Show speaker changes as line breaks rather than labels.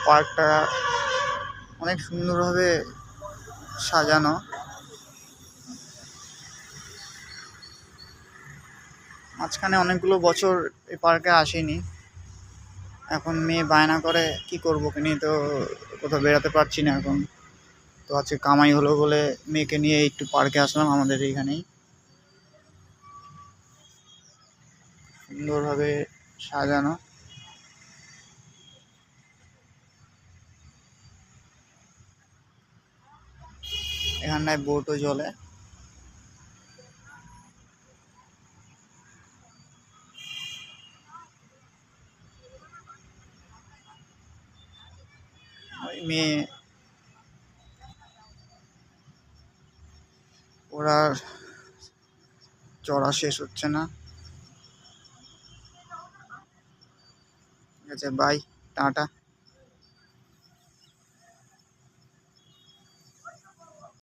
পার্কটা অনেক সুন্দরভাবে সাজানো। মাঝখানে অনেকগুলো বছর এই পার্কে আসিনি। এখন মেয়ে বায়না করে, কি করবো কি নিয়ে, তো কোথাও বেড়াতে পারছি না এখন। তো আজকে কামাই হলো বলে মেয়েকে নিয়ে একটু পার্কে আসলাম আমাদের এইখানেই। সুন্দরভাবে সাজানো। এখানটায় বোটও চলে। ওই মেয়ে ওরা চড়া শেষ হচ্ছে না। ঠিক আছে, বাই, টাটা।